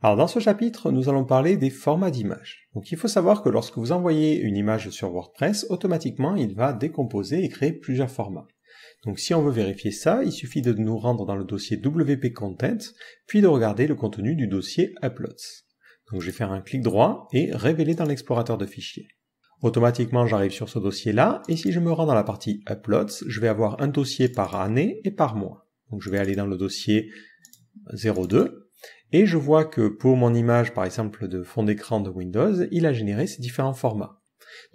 Alors dans ce chapitre, nous allons parler des formats d'images. Donc il faut savoir que lorsque vous envoyez une image sur WordPress, automatiquement il va décomposer et créer plusieurs formats. Donc si on veut vérifier ça, il suffit de nous rendre dans le dossier WP Content, puis de regarder le contenu du dossier Uploads. Donc je vais faire un clic droit et révéler dans l'explorateur de fichiers. Automatiquement j'arrive sur ce dossier-là, et si je me rends dans la partie Uploads, je vais avoir un dossier par année et par mois. Donc je vais aller dans le dossier 02, et je vois que pour mon image, par exemple, de fond d'écran de Windows, il a généré ces différents formats.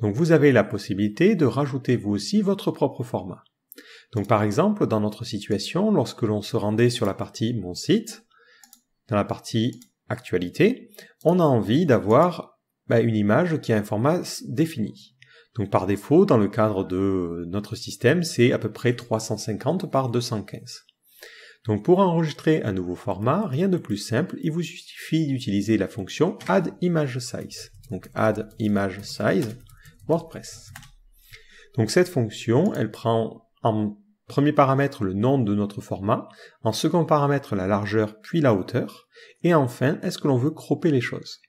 Donc vous avez la possibilité de rajouter vous aussi votre propre format. Donc par exemple, dans notre situation, lorsque l'on se rendait sur la partie Mon site, dans la partie Actualité, on a envie d'avoir une image qui a un format défini. Donc par défaut, dans le cadre de notre système, c'est à peu près 350 par 215. Donc pour enregistrer un nouveau format, rien de plus simple, il vous suffit d'utiliser la fonction Add Image Size. Donc Add Image Size WordPress. Donc cette fonction, elle prend en premier paramètre le nom de notre format, en second paramètre la largeur puis la hauteur, et enfin, est-ce que l'on veut cropper les choses.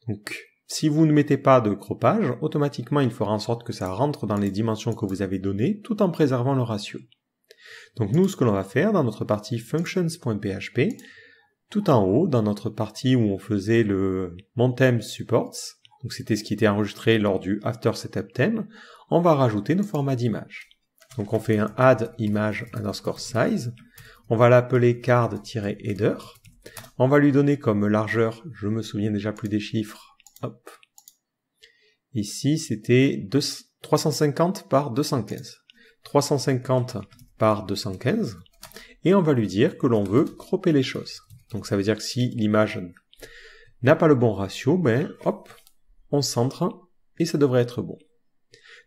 Donc si vous ne mettez pas de croppage, automatiquement il fera en sorte que ça rentre dans les dimensions que vous avez données, tout en préservant le ratio. Donc nous, ce que l'on va faire dans notre partie functions.php, tout en haut, dans notre partie où on faisait le Mon theme supports, donc c'était ce qui était enregistré lors du After Setup Theme, on va rajouter nos formats d'image. Donc on fait un add image underscore size, on va l'appeler card-header, on va lui donner comme largeur, je me souviens déjà plus des chiffres, hop, ici c'était 350 par 215. 350 par 215, et on va lui dire que l'on veut cropper les choses. Donc ça veut dire que si l'image n'a pas le bon ratio, hop, on centre, et ça devrait être bon.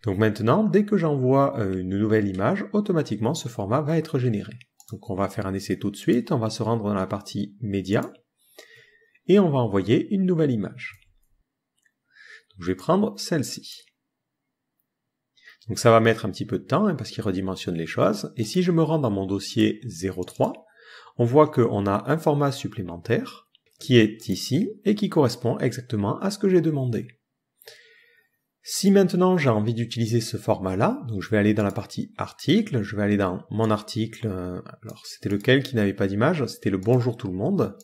Donc maintenant, dès que j'envoie une nouvelle image, automatiquement ce format va être généré. Donc on va faire un essai tout de suite, on va se rendre dans la partie média, et on va envoyer une nouvelle image. Donc je vais prendre celle-ci. Donc ça va mettre un petit peu de temps parce qu'il redimensionne les choses. Et si je me rends dans mon dossier 03, on voit qu'on a un format supplémentaire qui est ici et qui correspond exactement à ce que j'ai demandé. Si maintenant j'ai envie d'utiliser ce format-là, donc je vais aller dans la partie article, je vais aller dans mon article, alors c'était lequel qui n'avait pas d'image, c'était le bonjour tout le monde,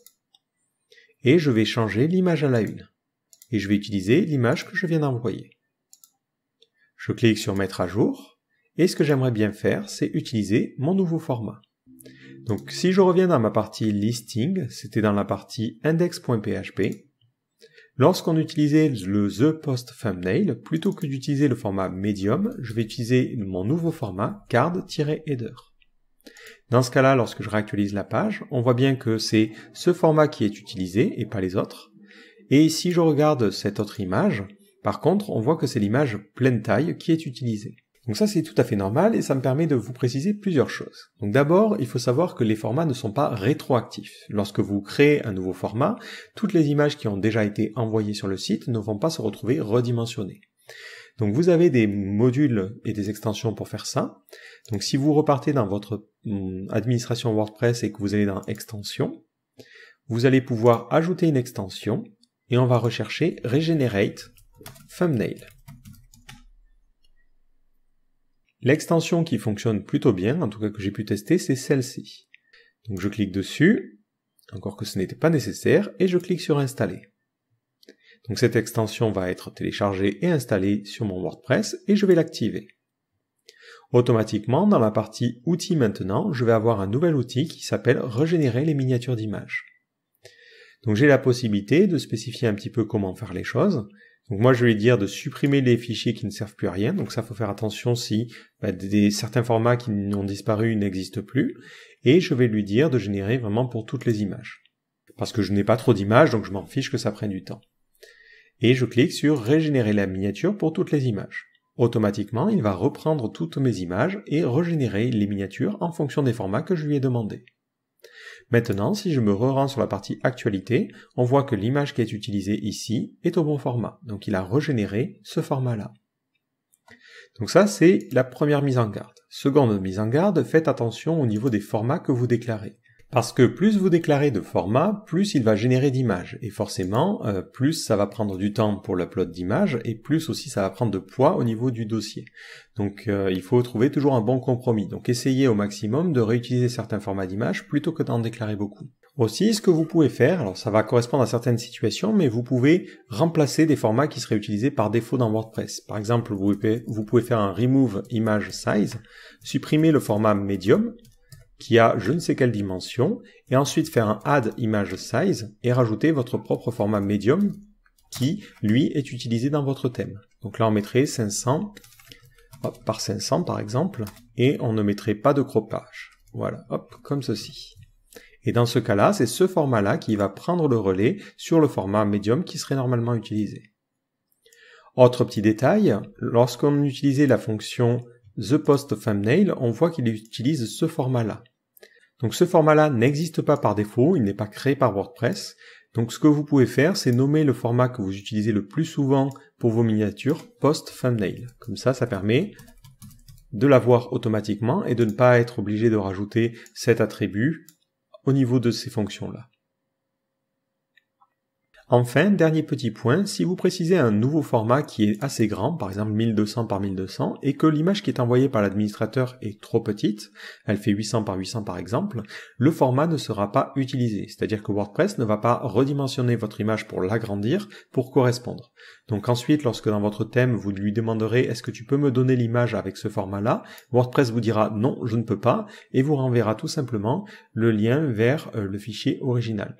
et je vais changer l'image à la une. Et je vais utiliser l'image que je viens d'envoyer. Je clique sur mettre à jour, et ce que j'aimerais bien faire, c'est utiliser mon nouveau format. Donc si je reviens dans ma partie listing, c'était dans la partie index.php, lorsqu'on utilisait le The Post Thumbnail, plutôt que d'utiliser le format Medium, je vais utiliser mon nouveau format card-header. Dans ce cas-là, lorsque je réactualise la page, on voit bien que c'est ce format qui est utilisé et pas les autres. Et si je regarde cette autre image, par contre, on voit que c'est l'image pleine taille qui est utilisée. Donc ça, c'est tout à fait normal et ça me permet de vous préciser plusieurs choses. Donc d'abord, il faut savoir que les formats ne sont pas rétroactifs. Lorsque vous créez un nouveau format, toutes les images qui ont déjà été envoyées sur le site ne vont pas se retrouver redimensionnées. Donc vous avez des modules et des extensions pour faire ça. Donc si vous repartez dans votre administration WordPress et que vous allez dans Extensions, vous allez pouvoir ajouter une extension et on va rechercher Regenerate Thumbnail. L'extension qui fonctionne plutôt bien, en tout cas que j'ai pu tester, c'est celle-ci. Donc je clique dessus, encore que ce n'était pas nécessaire, et je clique sur Installer. Donc cette extension va être téléchargée et installée sur mon WordPress, et je vais l'activer. Automatiquement, dans la partie Outils maintenant, je vais avoir un nouvel outil qui s'appelle Régénérer les miniatures d'images. Donc j'ai la possibilité de spécifier un petit peu comment faire les choses. Donc moi je vais lui dire de supprimer les fichiers qui ne servent plus à rien, donc ça faut faire attention si certains formats qui ont disparu n'existent plus, et je vais lui dire de générer vraiment pour toutes les images. Parce que je n'ai pas trop d'images, donc je m'en fiche que ça prenne du temps. Et je clique sur Régénérer la miniature pour toutes les images. Automatiquement, il va reprendre toutes mes images et régénérer les miniatures en fonction des formats que je lui ai demandé. Maintenant, si je me rends sur la partie Actualité, on voit que l'image qui est utilisée ici est au bon format. Donc il a régénéré ce format-là. Donc ça, c'est la première mise en garde. Seconde mise en garde, faites attention au niveau des formats que vous déclarez. Parce que plus vous déclarez de format, plus il va générer d'images. Et forcément, plus ça va prendre du temps pour l'upload d'images, et plus aussi ça va prendre de poids au niveau du dossier. Donc il faut trouver toujours un bon compromis. Donc essayez au maximum de réutiliser certains formats d'images plutôt que d'en déclarer beaucoup. Aussi, ce que vous pouvez faire, alors ça va correspondre à certaines situations, mais vous pouvez remplacer des formats qui seraient utilisés par défaut dans WordPress. Par exemple, vous pouvez faire un remove image size, supprimer le format medium, qui a je ne sais quelle dimension, et ensuite faire un add image size et rajouter votre propre format medium qui, lui, est utilisé dans votre thème. Donc là, on mettrait 500 par 500 par exemple, et on ne mettrait pas de croppage. Voilà, hop, comme ceci. Et dans ce cas-là, c'est ce format-là qui va prendre le relais sur le format medium qui serait normalement utilisé. Autre petit détail, lorsqu'on utilisait la fonction ThePostThumbnail, on voit qu'il utilise ce format-là. Donc ce format-là n'existe pas par défaut, il n'est pas créé par WordPress. Donc ce que vous pouvez faire, c'est nommer le format que vous utilisez le plus souvent pour vos miniatures, PostThumbnail. Comme ça, ça permet de l'avoir automatiquement et de ne pas être obligé de rajouter cet attribut au niveau de ces fonctions-là. Enfin, dernier petit point, si vous précisez un nouveau format qui est assez grand, par exemple 1200 par 1200, et que l'image qui est envoyée par l'administrateur est trop petite, elle fait 800 par 800 par exemple, le format ne sera pas utilisé. C'est-à-dire que WordPress ne va pas redimensionner votre image pour l'agrandir, pour correspondre. Donc ensuite, lorsque dans votre thème, vous lui demanderez « Est-ce que tu peux me donner l'image avec ce format-là » WordPress vous dira « Non, je ne peux pas » et vous renverra tout simplement le lien vers le fichier original.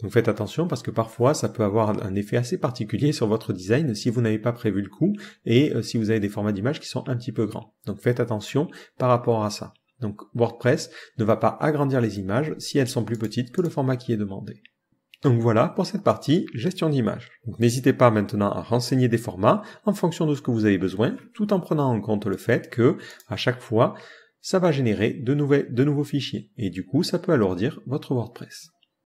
Donc faites attention parce que parfois ça peut avoir un effet assez particulier sur votre design si vous n'avez pas prévu le coup et si vous avez des formats d'images qui sont un petit peu grands. Donc faites attention par rapport à ça. Donc WordPress ne va pas agrandir les images si elles sont plus petites que le format qui est demandé. Donc voilà pour cette partie gestion d'images. Donc n'hésitez pas maintenant à renseigner des formats en fonction de ce que vous avez besoin, tout en prenant en compte le fait que à chaque fois ça va générer de nouveaux fichiers et du coup ça peut alourdir votre WordPress.